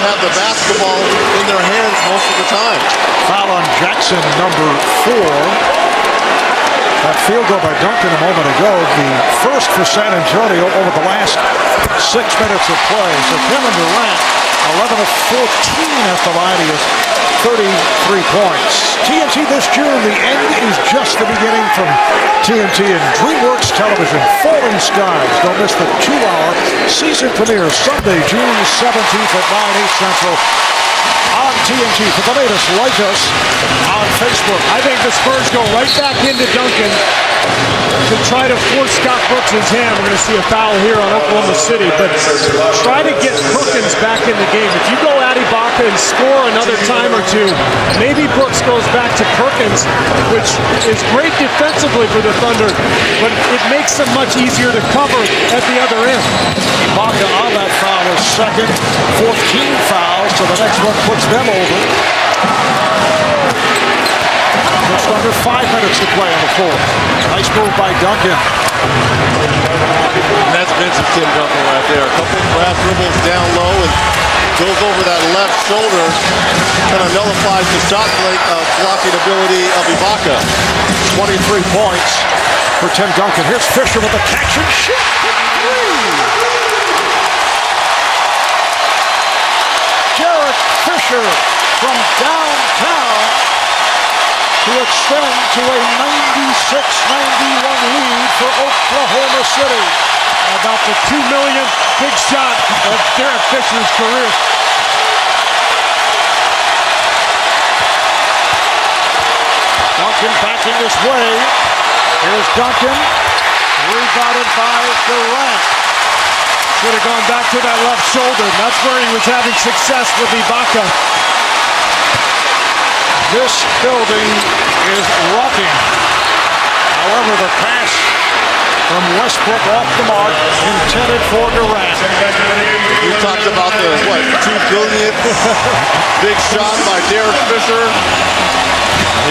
have the basketball in their hands most of the time. Foul on Jackson, number 4. That field goal by Duncan a moment ago, the first for San Antonio over the last 6 minutes of play. So Kevin Durant, 11 of 14 at the line. He has 33 points. TNT this June, the end is just the beginning from TNT and DreamWorks Television. Falling Skies. Don't miss the 2-hour season premiere Sunday, June 17th at 9, 8 Central. On TNT. For the latest, like us on Facebook. I think the Spurs go right back into Duncan to try to force Scott Brooks' hand. We're going to see a foul here on Oklahoma City, but try to get Perkins back in the game. If you go at Ibaka and score another time or two, maybe Brooks goes back to Perkins, which is great defensively for the Thunder, but it makes them much easier to cover at the other end. Ibaka on that foul is second, 14 fouls, so the next one puts them over. Just under 5 minutes to play on the floor. Nice move by Duncan. And that's vintage Tim Duncan right there. A couple of grab dribbles down low and goes over that left shoulder. Kind of nullifies the shot blocking ability of Ibaka. 23 points for Tim Duncan. Here's Fisher with the catch and shoot. Jarrett Fisher from downtown to extend to a 96-91 lead for Oklahoma City. About the 2 millionth big shot of Jarrett Fisher's career. Duncan backing his way. Here's Duncan, rebounded by Durant. Should have gone back to that left shoulder. That's where he was having success with Ibaka. This building is rocking. However, the pass from Westbrook off the mark, intended for Durant. We talked about the, 2 billionth big shot by Derek Fisher.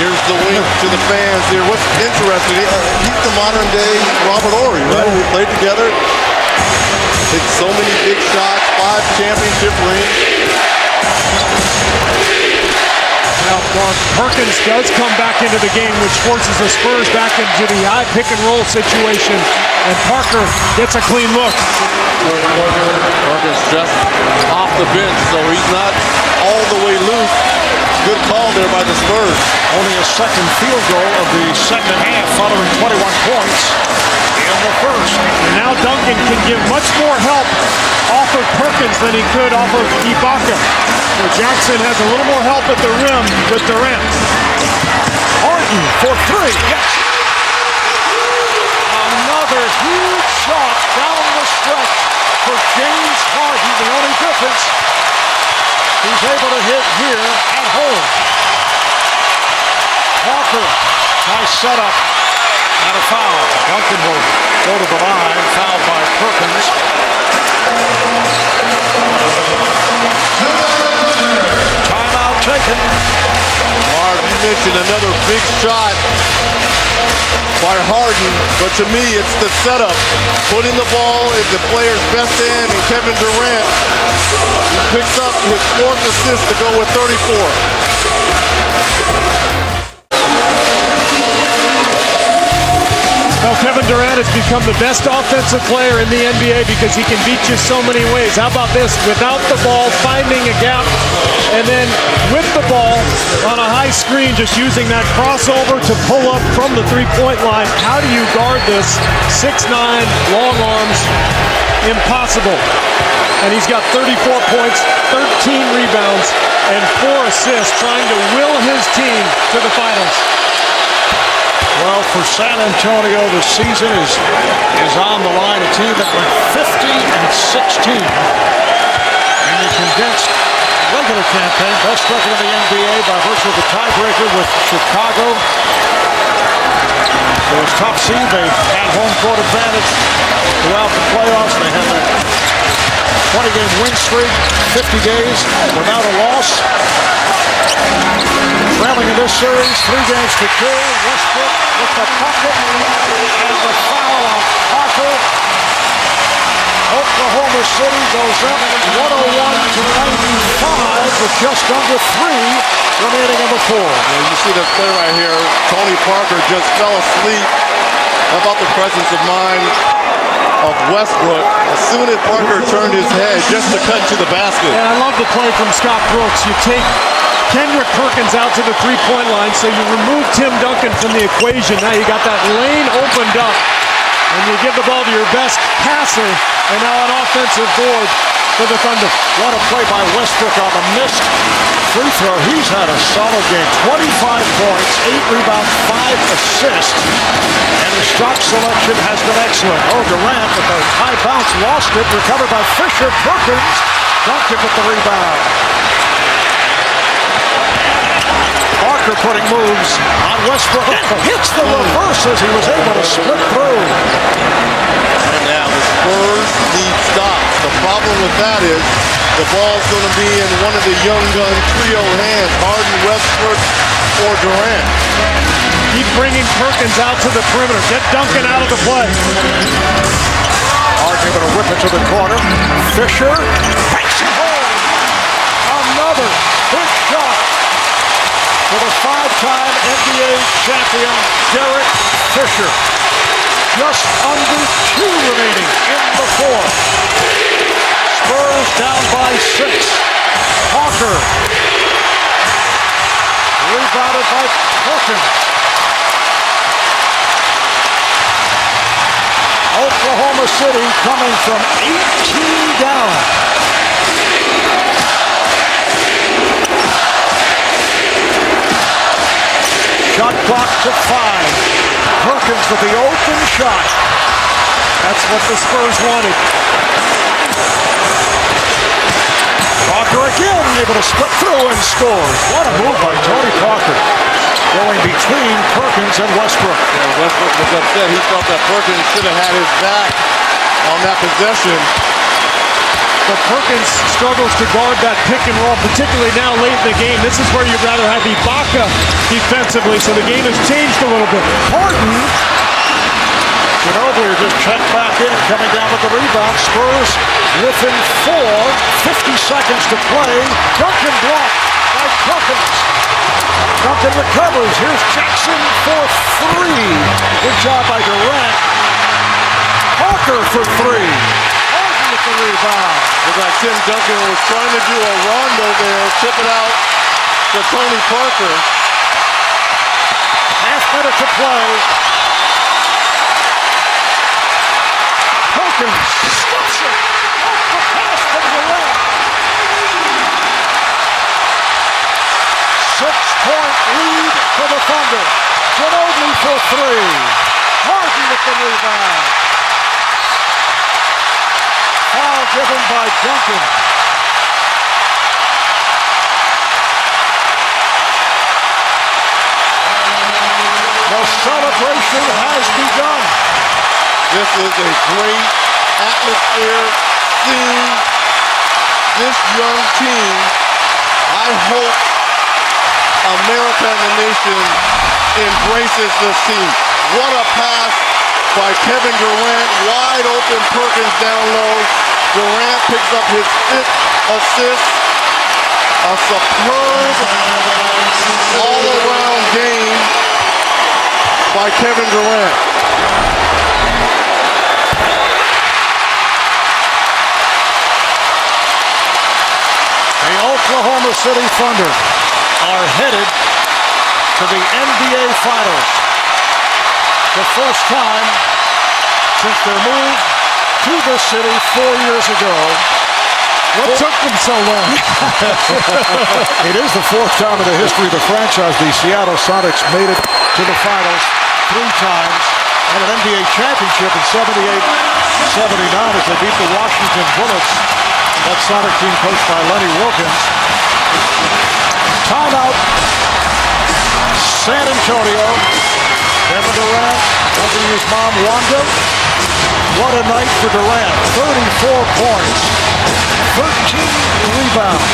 Here's the wink to the fans here. What's interesting, he's the modern day Robert Horry, right? We played together. Hit so many big shots, 5 championship rings. Now, Perkins does come back into the game, which forces the Spurs back into the high pick-and-roll situation, and Parker gets a clean look. Perkins just off the bench, so he's not all the way loose. Good call there by the Spurs. Only a second field goal of the second half, following 21 points in the first. And now Duncan can give much more help off of Perkins than he could off of Ibaka. So Jackson has a little more help at the rim with Durant. Harden for 3. Yes. Another huge shot down the stretch for James Harden. The only difference, he's able to hit here at home. Walker, nice setup and a foul. Duncan will go to the line, fouled by Perkins. Timeout taken. Marv, you mentioned another big shot by Harden, but to me it's the setup. Putting the ball in the player's best end, and Kevin Durant, he picks up his 4th assist to go with 34. Well, Kevin Durant has become the best offensive player in the NBA because he can beat you so many ways. How about this? Without the ball, finding a gap, and then with the ball on a high screen, just using that crossover to pull up from the three-point line. How do you guard this? 6'9", long arms, impossible. And he's got 34 points, 13 rebounds, and 4 assists, trying to will his team to the finals. Well, for San Antonio, the season is on the line. A team that went 50-16 in the condensed regular campaign. Best record in the NBA by virtue of the tiebreaker with Chicago. It was top seed. They had home court advantage throughout the playoffs. They had that 20-game win streak, 50 days without a loss. Trailing in this series, 3 games to 2. Westbrook with the pocket and the foul on Parker. Oklahoma City goes up 101-95. just under 3 remaining in the fourth. And you see the play right here. Tony Parker just fell asleep. How about the presence of mind of Westbrook? As soon as Parker turned his head just to cut to the basket. And I love the play from Scott Brooks. You take Kendrick Perkins out to the three-point line, so you remove Tim Duncan from the equation. Now you got that lane opened up, and you give the ball to your best passer, and now an offensive board for the Thunder. What a play by Westbrook on the missed free throw. He's had a solid game. 25 points, 8 rebounds, 5 assists. And his shot selection has been excellent. Oh, Durant with a high bounce, lost it. Recovered by Fisher. Perkins, Duncan with the rebound. Parker putting moves on Westbrook. Hits the reverse as he was able to split through. And now the Spurs need stops. The problem with that is the ball's going to be in one of the young gun trio hands, Harden, Westbrook, or Durant. Keep bringing Perkins out to the perimeter. Get Duncan out of the play. Harden able to whip it to the corner. Fisher banks it home. Another big shot for the 5-time NBA champion, Derek Fisher. Just under 2 remaining in the fourth. Spurs down by 6. Parker. Rebounded by Perkins. Oklahoma City coming from 18 down. Shot clock to 5. Perkins with the open shot. That's what the Spurs wanted. Parker again able to split through and scores. What a move by Tony Parker. Going between Perkins and Westbrook. Yeah, Westbrook was upset. He felt that Perkins should have had his back on that possession. But Perkins struggles to guard that pick and roll, particularly now late in the game. This is where you'd rather have Ibaka defensively, so the game has changed a little bit. Harden. Ginobili just checked back in, coming down with the rebound. Spurs within 4, 50 seconds to play. Duncan blocked by Perkins. Duncan recovers. Here's Jackson for 3. Good job by Durant. Parker for 3. Harden with the rebound. Looked like Tim Duncan was trying to do a rondo there, tip it out to Tony Parker. Half minute to play. Perkins stuffs it. Off the pass from Durant. 6-point lead for the Thunder. Ginobili for 3. Harden with the rebound. Foul given by Duncan. The celebration has begun. This is a great atmosphere seeing this young team. I hope America and the nation embraces this team. What a pass by Kevin Durant. Wide open Perkins down low. Durant picks up his 5th assist. A superb all-around game by Kevin Durant. The Oklahoma City Thunder are headed to the NBA Finals. The first time since their move to this city 4 years ago. What took them so long? It is the 4th time in the history of the franchise the Seattle Sonics made it to the finals 3 times, and an NBA championship in 78-79 as they beat the Washington Bullets. That Sonic team coached by Lenny Wilkins. Timeout. San Antonio. Kevin Durant helping his mom Wanda. What a night for Durant. 34 points. 13 rebounds.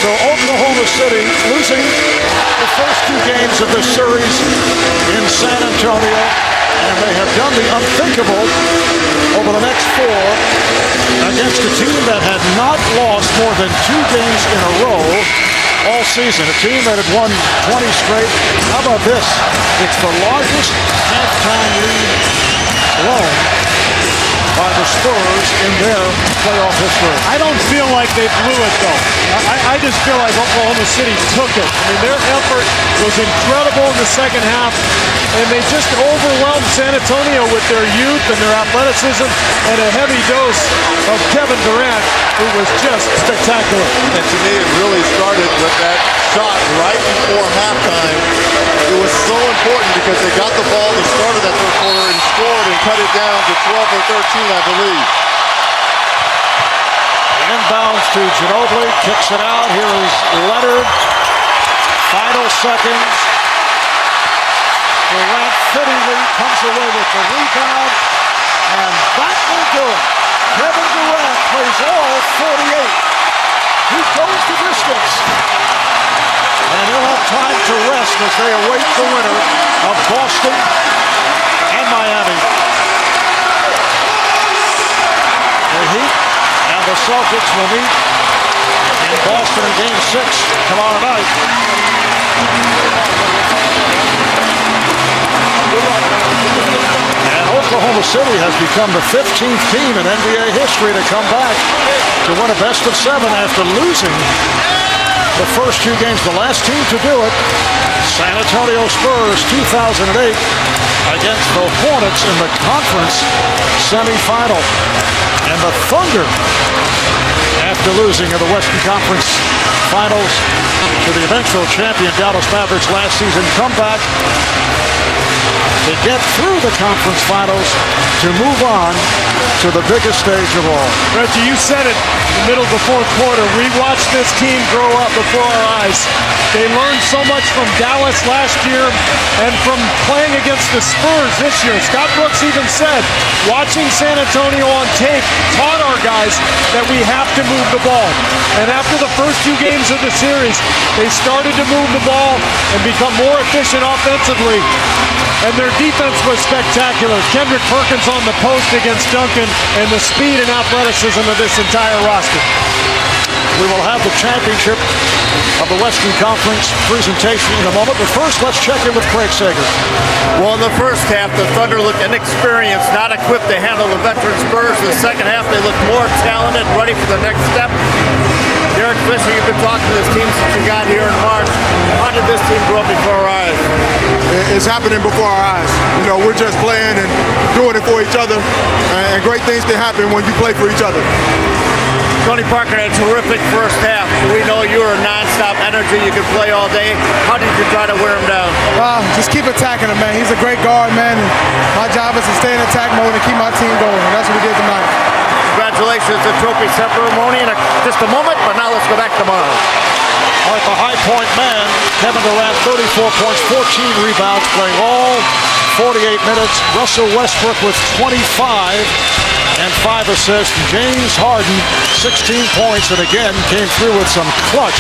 So Oklahoma City losing the first 2 games of this series in San Antonio. And they have done the unthinkable over the next 4. And against a team that had not lost more than 2 games in a row all season. A team that had won 20 straight. How about this? It's the largest halftime lead alone by the Spurs in their playoff history. I don't feel like they blew it, though. I just feel like Oklahoma City took it. I mean, their effort was incredible in the second half, and they just overwhelmed San Antonio with their youth and their athleticism and a heavy dose of Kevin Durant, who was just spectacular. And to me, it really started with that shot right before halftime. It was so important because they got the ball at the start of that third quarter and scored and cut it down to 12 or 13, I believe. Inbounds to Ginobili, kicks it out. Here is Leonard. Final seconds. Durant fittingly comes away with the rebound, and that will do it. Kevin Durant plays all 48. He goes the distance. And he'll have time to rest as they await the winner of Boston and Miami. The Heat and the Celtics will meet in Boston in Game 6 tomorrow night. And Oklahoma City has become the 15th team in NBA history to come back to win a best-of-7 after losing the first 2 games. The last team to do it, San Antonio Spurs, 2008, against the Hornets in the conference semifinal. And the Thunder, after losing in the Western Conference Finals to the eventual champion Dallas Mavericks last season, come back to get through the conference finals to move on to the biggest stage of all. Reggie, you said it in the middle of the fourth quarter. We watched this team grow up before our eyes. They learned so much from Dallas last year and from playing against the Spurs this year. Scott Brooks even said, watching San Antonio on tape taught our guys that we have to move the ball. And after the first 2 games of the series, they started to move the ball and become more efficient offensively. And their defense was spectacular. Kendrick Perkins on the post against Duncan, and the speed and athleticism of this entire roster. We will have the championship of the Western Conference presentation in a moment, but first let's check in with Craig Sager. Well, in the first half, the Thunder looked inexperienced, not equipped to handle the veteran Spurs. In the second half, they looked more talented, ready for the next step. Derek Fisher, you've been talking to this team since you got here in March. How did this team grow up before our eyes? It's happening before our eyes. You know, we're just playing and doing it for each other, and great things can happen when you play for each other. Tony Parker had a terrific first half. We know you're a non-stop energy. You can play all day. How did you try to wear him down? Just keep attacking him, man. He's a great guard, man. And my job is to stay in attack mode and keep my team going. And that's what we did tonight. Congratulations, the trophy ceremony in just a moment, but now let's go back tomorrow. All right, the high point man, Kevin Durant, 34 points, 14 rebounds, playing all 48 minutes. Russell Westbrook with 25 and 5 assists. James Harden, 16 points, and again came through with some clutch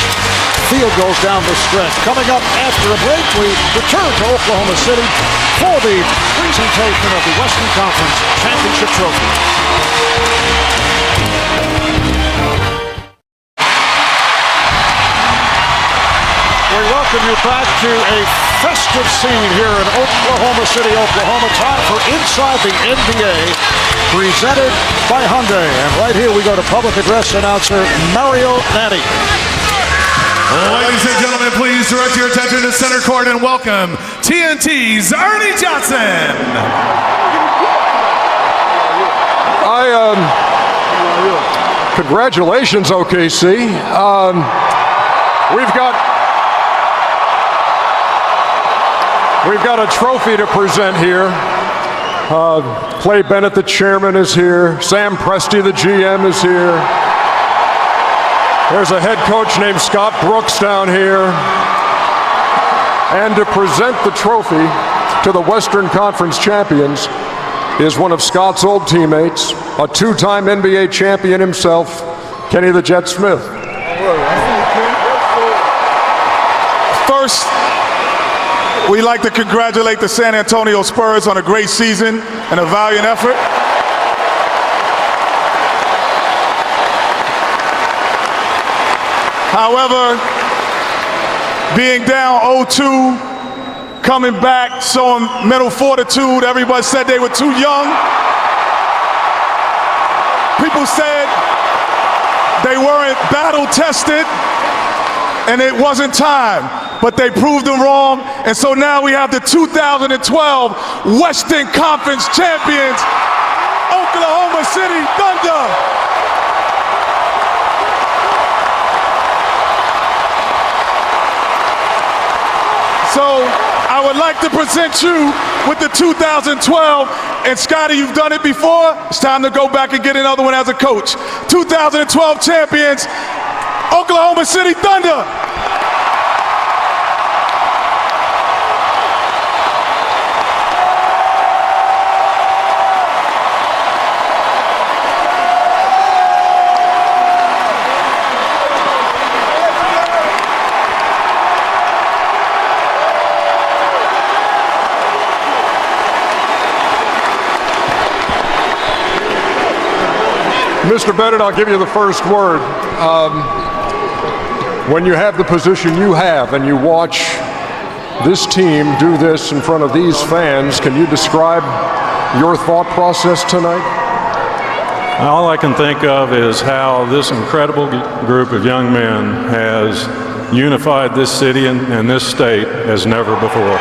field goals down the stretch. Coming up after a break, we return to Oklahoma City for the presentation of the Western Conference Championship Trophy. We welcome you back to a festive scene here in Oklahoma City, Oklahoma. Time for Inside the NBA, presented by Hyundai. And right here we go to public address announcer Mario Nani. Ladies and gentlemen, please direct your attention to center court and welcome TNT's Ernie Johnson. Congratulations, OKC. We've got a trophy to present here. Clay Bennett, the chairman, is here. Sam Presti, the GM, is here. There's a head coach named Scott Brooks down here. And to present the trophy to the Western Conference champions is one of Scott's old teammates, a 2-time NBA champion himself, Kenny the Jet Smith. First, we'd like to congratulate the San Antonio Spurs on a great season and a valiant effort. However, being down 0-2, coming back, showing mental fortitude. Everybody said they were too young. People said they weren't battle tested and it wasn't time, but they proved them wrong. And so now we have the 2012 Western Conference champions, Oklahoma City Thunder. So I would like to present you with the 2012, and Scotty, you've done it before. It's time to go back and get another one as a coach. 2012 champions, Oklahoma City Thunder. Mr. Bennett, I'll give you the first word. When you have the position you have and you watch this team do this in front of these fans, can you describe your thought process tonight? All I can think of is how this incredible group of young men has unified this city and this state as never before.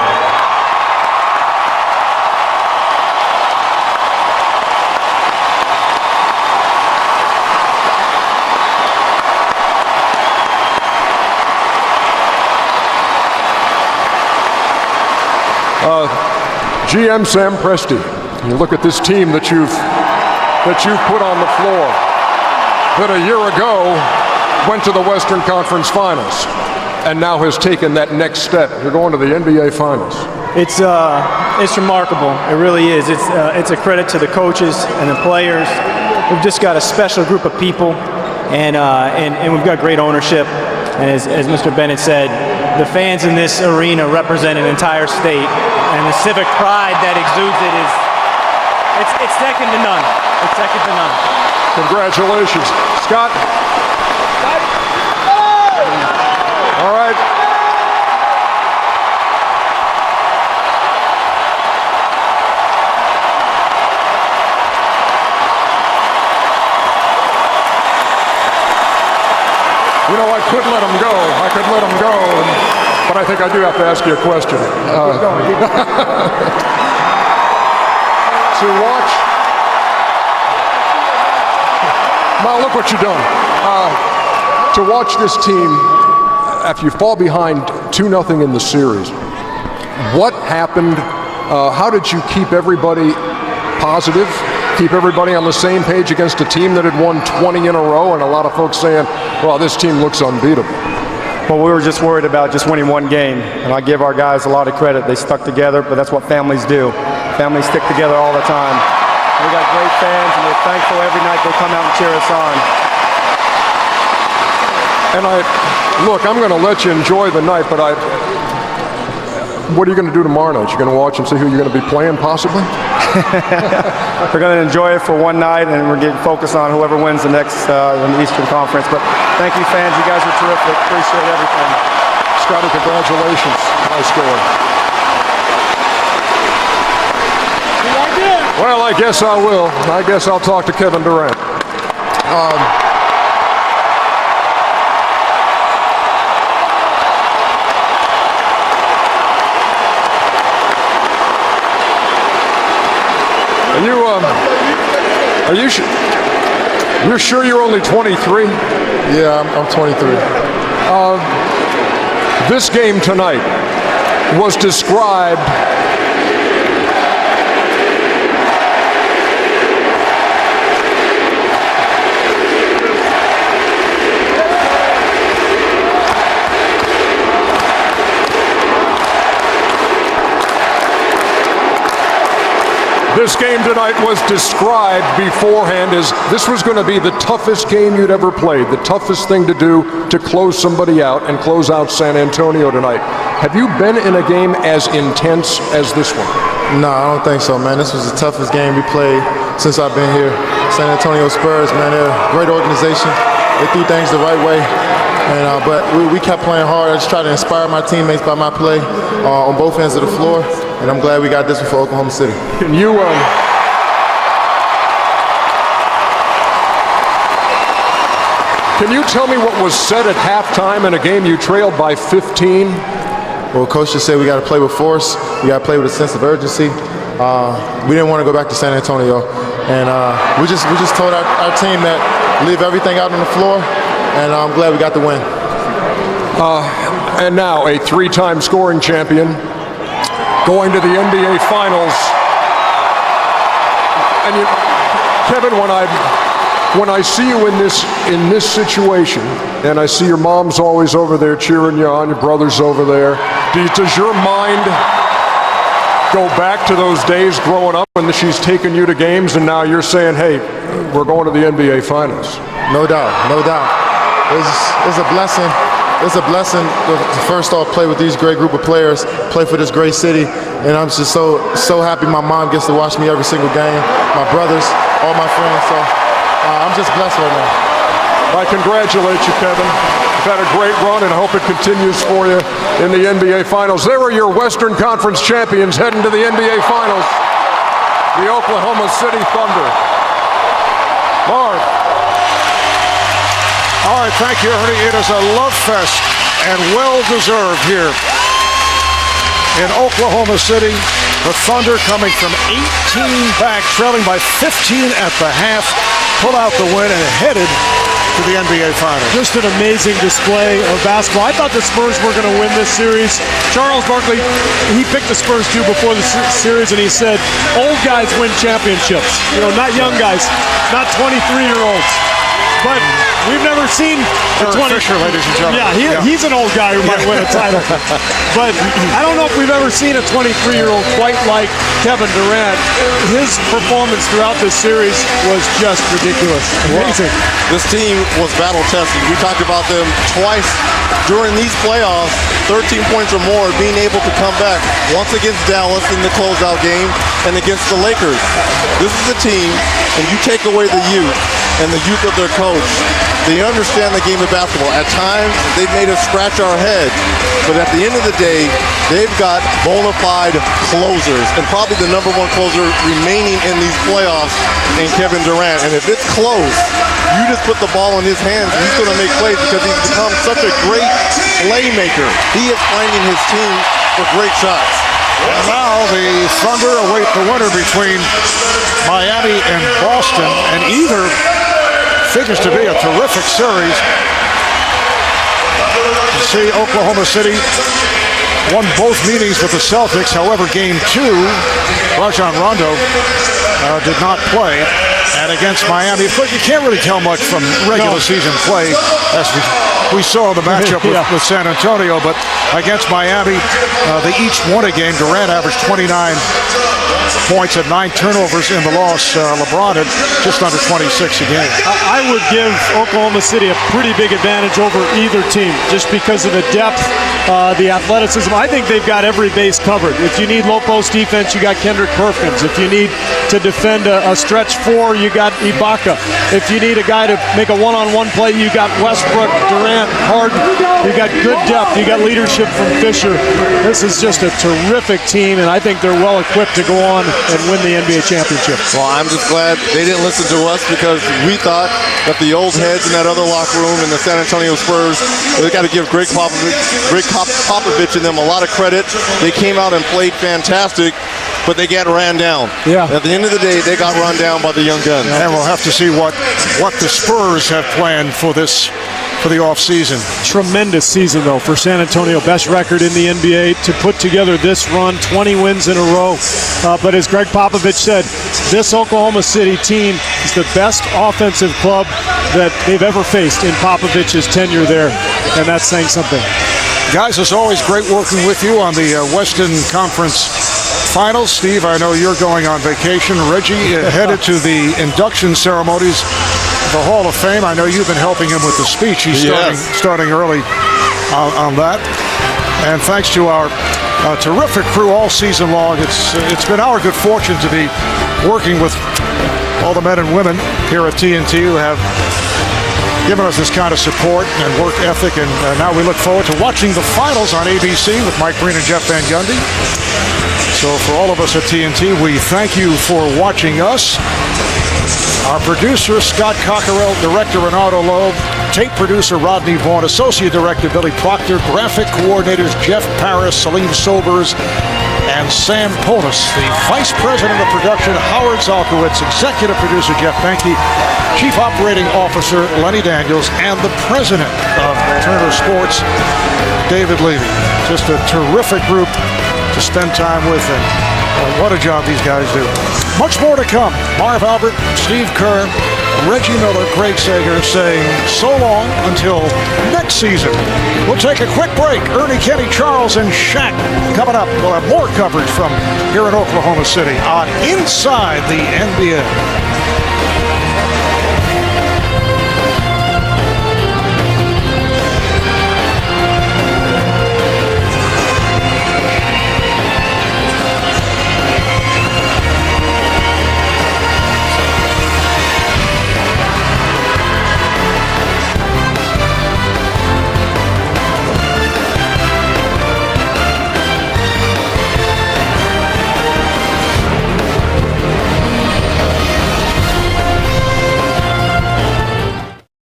GM Sam Presti, you look at this team that you've put on the floor that a year ago went to the Western Conference Finals and now has taken that next step. You're going to the NBA Finals. It's remarkable. It really is. It's a credit to the coaches and the players. We've just got a special group of people, and we've got great ownership. And as Mr. Bennett said, the fans in this arena represent an entire state, and the civic pride that exudes it it's second to none. It's second to none. Congratulations. Scott? All right. You know, I could let him go. But I think I do have to ask you a question. To watch. Now look what you've done. To watch this team, after you fall behind 2-0 in the series, what happened? How did you keep everybody positive? Keep everybody on the same page against a team that had won 20 in a row, and a lot of folks saying, well, this team looks unbeatable. Well, we were just worried about just winning one game, and I give our guys a lot of credit. They stuck together, but that's what families do. Families stick together all the time. We got great fans, and we're thankful every night they come out and cheer us on. And look, I'm going to let you enjoy the night, but what are you going to do tomorrow night? You're going to watch and see who you're going to be playing, possibly? We're going to enjoy it for one night, and we're getting focused on whoever wins the next in the Eastern Conference. But thank you, fans. You guys are terrific. Appreciate everything. Scotty, congratulations. Nice score. Well, I guess I will. I guess I'll talk to Kevin Durant. You're sure you're only 23? Yeah, I'm 23. This game tonight was described This game tonight was described beforehand as this was going to be the toughest game you'd ever played, the toughest thing to do to close somebody out and close out San Antonio tonight. Have you been in a game as intense as this one? No, I don't think so, man. This was the toughest game we played since I've been here. San Antonio Spurs, man, they're a great organization. they threw things the right way. But we kept playing hard. I just tried to inspire my teammates by my play on both ends of the floor, and I'm glad we got this one for Oklahoma City. Can you tell me what was said at halftime in a game you trailed by 15? Well, Coach just said we got to play with force. We got to play with a sense of urgency. We didn't want to go back to San Antonio, and we just told our team that leave everything out on the floor, and I'm glad we got the win. And now a 3-time scoring champion going to the NBA Finals. And Kevin, when I see you in this situation, and I see your mom's always over there cheering you on, your brother's over there, does your mind go back to those days growing up when she's taking you to games, and now you're saying, hey, we're going to the NBA Finals? No doubt, no doubt. It's a blessing. It's a blessing to first off play with these great group of players, play for this great city, and I'm just so happy my mom gets to watch me every single game, my brothers, all my friends, so I'm just blessed right now. I congratulate you, Kevin. You've had a great run, and I hope it continues for you in the NBA Finals. There are your Western Conference champions heading to the NBA Finals, the Oklahoma City Thunder. Marv. All right, thank you, Ernie. It is a love fest, and well-deserved here in Oklahoma City. The Thunder coming from 18 back, trailing by 15 at the half, pull out the win and headed to the NBA Finals. Just an amazing display of basketball. I thought the Spurs were going to win this series. Charles Barkley, he picked the Spurs too before the series, and he said, old guys win championships. You know, not young guys, not 23-year-olds. But we've never seen a 20. Fisher, ladies and gentlemen. Yeah, he's an old guy who might win a title. But I don't know if we've ever seen a 23-year-old quite like Kevin Durant. His performance throughout this series was just ridiculous. Amazing. This team was battle tested. We talked about them twice during these playoffs, 13 points or more, being able to come back once against Dallas in the closeout game and against the Lakers. This is a team, and you take away the youth and the youth of their coach, they understand the game of basketball. At times, they've made us scratch our head, but at the end of the day, they've got bona fide closers, and probably the #1 closer remaining in these playoffs in Kevin Durant. And if it's close, you just put the ball in his hands, and he's going to make plays because he's become such a great playmaker. He is finding his team for great shots. And now the Thunder await the winner between Miami and Boston, and either figures to be a terrific series. You see, Oklahoma City won both meetings with the Celtics. However, Game 2, Rajon Rondo did not play. And against Miami, of course, you can't really tell much from regular season play, as we saw the matchup with San Antonio. But against Miami, they each won a game. Durant averaged 29 points and 9 turnovers in the loss. LeBron had just under 26 a game. I would give Oklahoma City a pretty big advantage over either team just because of the depth, the athleticism. I think they've got every base covered. If you need low post defense, you got Kendrick Perkins. If you need to defend a stretch 4, you got Ibaka. If you need a guy to make a one-on-one play, you got Westbrook, Durant, Harden. You got good depth. You got leadership from Fisher. This is just a terrific team, and I think they're well equipped to go on and win the NBA championship. Well, I'm just glad they didn't listen to us because we thought that the old heads in that other locker room in the San Antonio Spurs, they got to give Greg Popovich and them a lot of credit. They came out and played fantastic, but they got ran down. Yeah. At the end of the day, they got run down by the young guns. And we'll have to see what the Spurs have planned for the offseason. Tremendous season, though, for San Antonio. Best record in the NBA to put together this run, 20 wins in a row. But as Greg Popovich said, this Oklahoma City team is the best offensive club that they've ever faced in Popovich's tenure there, and that's saying something. Guys, it's always great working with you on the Western Conference Finals. Steve, I know you're going on vacation. Reggie headed to the induction ceremonies, the Hall of Fame. I know you've been helping him with the speech. He's starting early on that. And thanks to our terrific crew all season long, it's been our good fortune to be working with all the men and women here at TNT who have giving us this kind of support and work ethic. And now we look forward to watching the finals on ABC with Mike Breen and Jeff Van Gundy. So for all of us at TNT, we thank you for watching us. Our producer, Scott Cockerell, director, Renato Loeb, tape producer, Rodney Vaughn, associate director, Billy Proctor, graphic coordinators, Jeff Paris, Salim Sobers, and Sam Polis. The vice president of production, Howard Zalkowitz, executive producer, Jeff Benke, chief operating officer, Lenny Daniels, and the president of Turner Sports, David Levy. Just a terrific group to spend time with, and what a job these guys do. Much more to come. Marv Albert, Steve Kerr, Reggie Miller, Craig Sager saying so long until next season. We'll take a quick break. Ernie, Kenny, Charles, and Shaq coming up. We'll have more coverage from here in Oklahoma City on Inside the NBA.